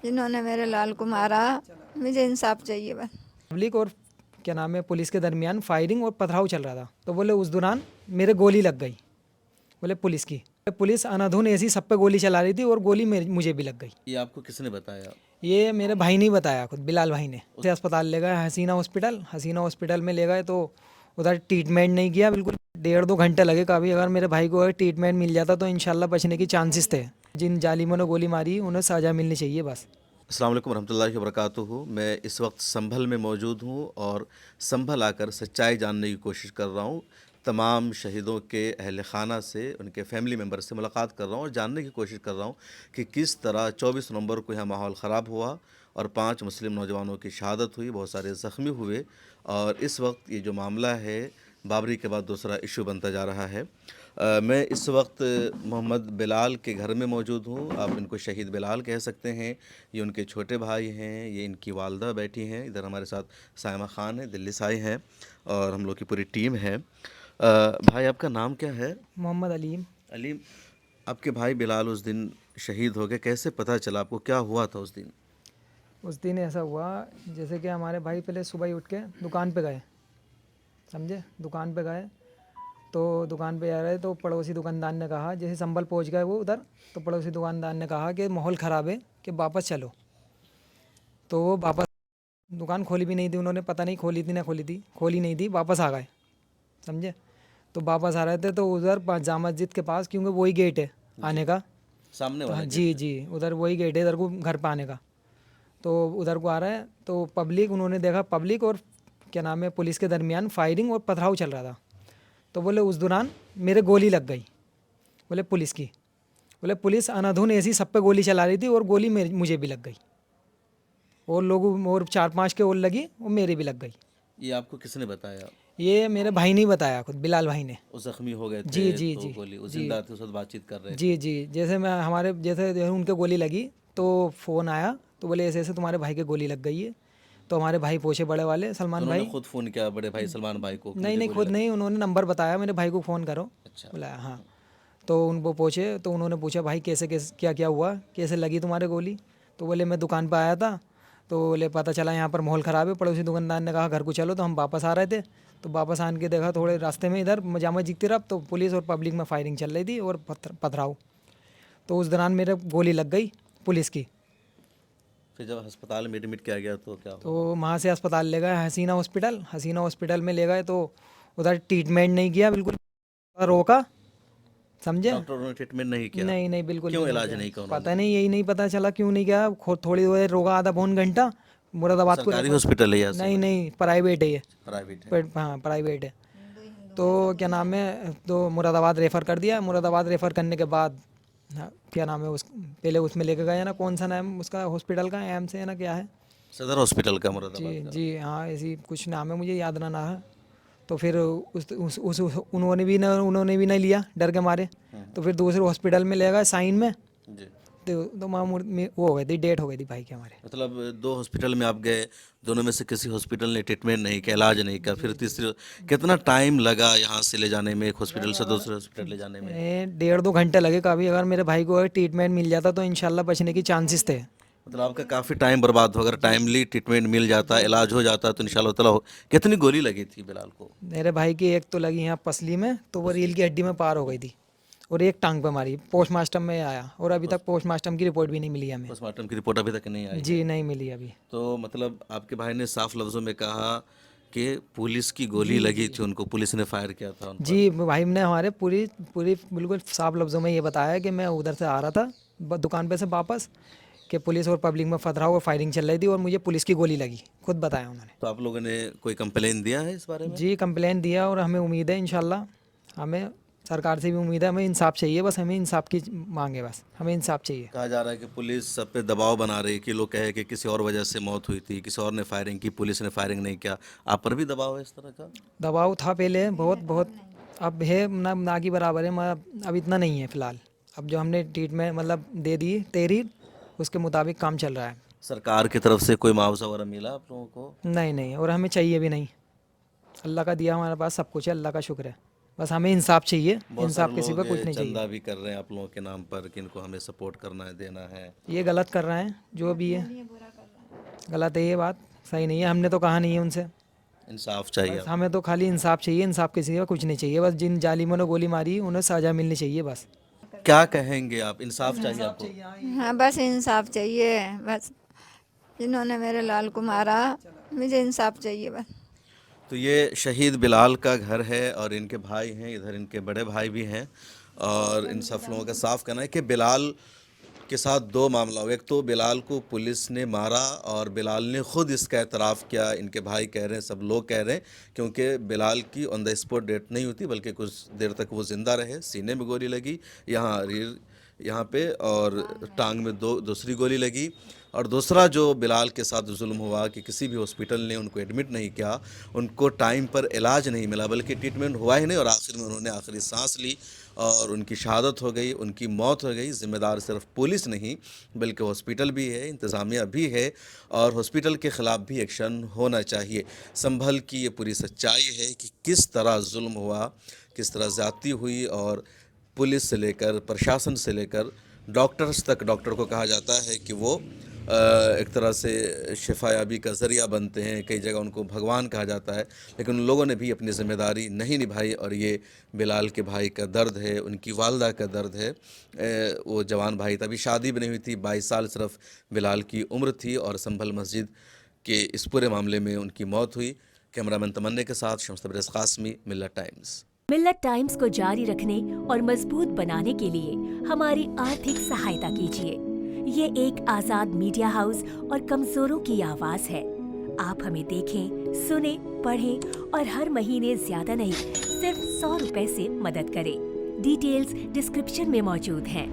जिन्होंने मेरे लाल को मारा, मुझे इंसाफ चाहिए बस। पब्लिक और क्या नाम है पुलिस के दरमियान फायरिंग और पथराव चल रहा था, तो बोले उस दौरान मेरे गोली लग गई। बोले पुलिस की, पुलिस अनाधुन ऐसी सब पे गोली चला रही थी और गोली मुझे भी लग गई। ये आपको किसने बताया? ये मेरे भाई ने बताया, खुद बिलाल भाई ने। उसे अस्पताल ले गए, हसीना हॉस्पिटल में ले गए, तो उधर ट्रीटमेंट नहीं किया बिल्कुल। 1.5-2 घंटे लगे काफ़ी। अगर मेरे भाई को अगर ट्रीटमेंट मिल जाता तो इंशाल्लाह बचने की चांसेस थे। जिन जालिमों ने गोली मारी उन्हें सज़ा मिलनी चाहिए बस। अस्सलाम वालेकुम रहमतुल्लाहि व बरकातुहू। मैं इस वक्त संभल में मौजूद हूँ और संभल आकर सच्चाई जानने की कोशिश कर रहा हूँ। तमाम शहीदों के अहल खाना से, उनके फैमिली मेम्बर से मुलाकात कर रहा हूँ और जानने की कोशिश कर रहा हूँ कि किस तरह 24 नवंबर को यहाँ माहौल ख़राब हुआ और 5 मुस्लिम नौजवानों की शहादत हुई, बहुत सारे ज़ख्मी हुए। और इस वक्त ये जो मामला है बाबरी के बाद दूसरा इशू बनता जा रहा है। मैं इस वक्त मोहम्मद बिलाल के घर में मौजूद हूँ। आप इनको शहीद बिलाल कह सकते हैं। ये उनके छोटे भाई हैं, ये इनकी वालदा बैठी हैं। इधर हमारे साथ सायमा ख़ान है, दिल्ली से आए हैं और हम लोग की पूरी टीम है। भाई आपका नाम क्या है? मोहम्मद अलीम। अलीम, आपके भाई बिलाल उस दिन शहीद हो गए, कैसे पता चला आपको, क्या हुआ था उस दिन? उस दिन ऐसा हुआ जैसे कि हमारे भाई पहले सुबह ही उठ के दुकान पे गए, समझे। दुकान पे गए तो दुकान पे जा रहे तो पड़ोसी दुकानदार ने कहा, जैसे संभल पहुंच गए वो उधर, तो पड़ोसी दुकानदार ने कहा कि माहौल ख़राब है कि वापस चलो। तो वो वापस, दुकान खोली भी नहीं थी उन्होंने, पता नहीं खोली थी ना खोली थी, खोली नहीं थी, वापस आ गए, समझे। तो वापस आ रहे थे तो उधर जामा मस्जिद के पास, क्योंकि वही गेट है आने का। सामने तो हाँ वाला जी गेट? जी, उधर वही गेट है इधर को घर पे आने का। तो उधर को आ रहा है तो पब्लिक, उन्होंने देखा पब्लिक और क्या नाम है पुलिस के दरमियान फायरिंग और पथराव चल रहा था, तो बोले उस दौरान मेरे गोली लग गई। बोले पुलिस की, बोले पुलिस अनाधुन ऐसी सब पे गोली चला रही थी और गोली मुझे भी लग गई, और लोगों और 4-5 के और लगी, और मेरे भी लग गई। ये आपको किसने बताया? ये मेरे भाई ने बताया, खुद बिलाल भाई ने। वो ज़ख्मी हो गए जी थे जी तो जी गोली, वो जी जिंदा थे, उस वक्त बातचीत कर रहे थे। जी जी। जैसे मैं हमारे जैसे उनके गोली लगी तो फ़ोन आया, तो बोले ऐसे ऐसे तुम्हारे भाई के गोली लग गई है। तो हमारे भाई पूछे, बड़े वाले तो सलमान उन्होंने भाई। खुद फ़ोन किया बड़े भाई सलमान भाई को कि नहीं मुझे नहीं, गोली खुद लग? नहीं, उन्होंने नंबर बताया मेरे भाई को, फ़ोन करो, अच्छा। बुलाया। हाँ, तो उनको पूछे तो उन्होंने पूछा भाई कैसे कैसे क्या क्या हुआ, कैसे लगी तुम्हारे गोली। तो बोले मैं दुकान पर आया था, तो बोले पता चला यहाँ पर माहौल ख़राब है, पड़ोसी दुकानदार ने कहा घर को चलो, तो हम वापस आ रहे थे। तो वापस आन के देखा थोड़े रास्ते में इधर जामा मस्जिद की तरफ, तो पुलिस और पब्लिक में फायरिंग चल रही थी और पथराव। तो उस दौरान मेरे गोली लग गई पुलिस की। फिर जब अस्पताल में एडमिट किया गया तो क्या तो हुआ? वहाँ से अस्पताल ले गए, हसीना हॉस्पिटल में ले गए, तो उधर ट्रीटमेंट नहीं किया बिल्कुल, रोका, समझे। डॉक्टरों ने ट्रीटमेंट नहीं किया? नहीं नहीं, बिल्कुल भी क्यों नहीं इलाज किया। नहीं किया पता उन्होंने? नहीं, यही नहीं पता चला क्यों नहीं किया। थोड़ी देर रोका, आधा पौन घंटा, मुरादाबाद को सरकारी रेफर। हॉस्पिटल है या नहीं सिविल? नहीं, प्राइवेट है ये। प्राइवेट है। हाँ प्राइवेट है। तो क्या नाम है, तो मुरादाबाद रेफ़र कर दिया। मुरादाबाद रेफ़र करने के बाद, हाँ, क्या नाम है उस पहले उसमें लेके गए ना, कौन सा नाम उसका हॉस्पिटल का, एम से है ना, क्या है। सदर हॉस्पिटल का जी मुरादाबाद का? जी हाँ, ऐसी कुछ नाम है, मुझे याद ना है। तो फिर उन्होंने भी नहीं लिया, डर के मारे। तो फिर दूसरे हॉस्पिटल में ले गए साइन में। जी। तो मामूर में वो हो गई थी, डेट हो गई थी भाई की हमारे। मतलब 2 हॉस्पिटल में आप गए, दोनों में से किसी हॉस्पिटल ने ट्रीटमेंट नहीं किया, इलाज नहीं किया, फिर तीसरे कितना टाइम लगा यहाँ से ले जाने में, एक हॉस्पिटल से दूसरे हॉस्पिटल ले जाने में? 1.5-2 घंटे लगे काफ़ी। अगर मेरे भाई को अगर ट्रीटमेंट मिल जाता तो इंशाल्लाह बचने की चांसेस थे। मतलब आपका काफ़ी टाइम बर्बाद हो, अगर टाइमली ट्रीटमेंट मिल जाता, इलाज हो जाता तो इंशाल्लाह ताला कितनी गोली लगी थी बिलाल को? मेरे भाई की एक तो लगी यहाँ पसली में, तो वो रील की हड्डी में पार हो गई थी, और एक टांग पे मारी। पोस्टमार्टम में आया, और अभी तक पोस्टमार्टम की रिपोर्ट भी नहीं मिली हमें। पोस्टमार्टम की रिपोर्ट अभी तक नहीं आई है? जी नहीं मिली अभी। तो मतलब आपके भाई ने साफ लफ्ज़ों में कहा कि पुलिस की गोली जी लगी जी थी उनको, पुलिस ने फायर किया था उन पर। जी, भाई ने हमारे पूरी पूरी बिल्कुल साफ लफ्ज़ों में ये बताया कि मैं उधर से आ रहा था दुकान पे से वापस, कि पुलिस और पब्लिक में पथराव और फायरिंग चल रही थी और मुझे पुलिस की गोली लगी, खुद बताया उन्होंने। तो आप लोगों ने कोई कंप्लेन दिया है इस बारे में? जी कंप्लेन दिया, और हमें उम्मीद है इंशाल्लाह, हमें सरकार से भी उम्मीद है, हमें इंसाफ चाहिए बस, हमें इंसाफ की मांग है बस, हमें इंसाफ चाहिए। कहा जा रहा है कि पुलिस सब पे दबाव बना रही है, कि लोग कहे कि किसी और वजह से मौत हुई थी, किसी और ने फायरिंग की, पुलिस ने फायरिंग नहीं किया। आप पर भी दबाव है इस तरह का? दबाव था पहले बहुत बहुत, अब है ना ना की बराबर है, मगर अब इतना नहीं है फ़िलहाल। अब जो हमने ट्रीटमेंट मतलब दे दी तहरीर, उसके मुताबिक काम चल रहा है। सरकार की तरफ से कोई मुआवजा वगैरह मिला आप लोगों को? नहीं नहीं, और हमें चाहिए भी नहीं। अल्लाह का दिया हमारे पास सब कुछ है, अल्लाह का शुक्र है, बस हमें इंसाफ चाहिए, बहुत इंसाफ सारे किसी लोग पर कुछ नहीं चाहिए। चंदा भी कर रहे हैं आप लोगों के नाम पर कि इनको हमें सपोर्ट करना है, देना है। ये गलत कर रहे हैं, जो भी है गलत है, ये बात सही नहीं है। हमने तो कहा नहीं है उनसे, इंसाफ चाहिए बस हमें तो खाली इंसाफ चाहिए, इंसाफ किसी का कुछ नहीं चाहिए। बस जिन जालिमों ने गोली मारी उन्हें सज़ा मिलनी चाहिए बस। क्या कहेंगे आप? इंसाफ चाहिए आपको? हाँ बस इंसाफ चाहिए बस, जिन्होंने मेरे लाल को मारा मुझे इंसाफ चाहिए बस। तो ये शहीद बिलाल का घर है और इनके भाई हैं, इधर इनके बड़े भाई भी हैं। और इन सब लोगों का साफ कहना है कि बिलाल के साथ दो मामला हुआ। एक तो बिलाल को पुलिस ने मारा और बिलाल ने खुद इसका एतराफ़ किया। इनके भाई कह रहे हैं, सब लोग कह रहे हैं, क्योंकि बिलाल की ऑन द स्पॉट डेथ नहीं होती बल्कि कुछ देर तक वो ज़िंदा रहे। सीने में गोली लगी, यहाँ रीढ़ यहाँ पे, और टांग में दूसरी गोली लगी। और दूसरा जो बिलाल के साथ जुल्म हुआ कि किसी भी हॉस्पिटल ने उनको एडमिट नहीं किया, उनको टाइम पर इलाज नहीं मिला, बल्कि ट्रीटमेंट हुआ ही नहीं और आखिर में उन्होंने आखिरी सांस ली और उनकी शहादत हो गई, उनकी मौत हो गई। ज़िम्मेदार सिर्फ पुलिस नहीं बल्कि हॉस्पिटल भी है, इंतज़ामिया भी है, और हॉस्पिटल के ख़िलाफ़ भी एक्शन होना चाहिए। संभल की ये पूरी सच्चाई है कि किस तरह जुल्म हुआ, किस तरह ज़्यादती हुई, और पुलिस से लेकर प्रशासन से लेकर डॉक्टर्स तक। डॉक्टर को कहा जाता है कि वो एक तरह से शिफायाबी का ज़रिया बनते हैं, कई जगह उनको भगवान कहा जाता है, लेकिन उन लोगों ने भी अपनी ज़िम्मेदारी नहीं निभाई। और ये बिलाल के भाई का दर्द है, उनकी वालदा का दर्द है। वो जवान भाई था, अभी शादी भी नहीं हुई थी, 22 साल सिर्फ बिलाल की उम्र थी, और संभल मस्जिद के इस पूरे मामले में उनकी मौत हुई। कैमरामैन तमन्ने के साथ शम्स तबरेज़ कासमी, मिल्लत टाइम्स। मिल्लत टाइम्स को जारी रखने और मजबूत बनाने के लिए हमारी आर्थिक सहायता कीजिए। ये एक आजाद मीडिया हाउस और कमजोरों की आवाज है। आप हमें देखें, सुने, पढ़ें और हर महीने ज्यादा नहीं, सिर्फ 100 रुपए से मदद करें। डिटेल्स डिस्क्रिप्शन में मौजूद हैं।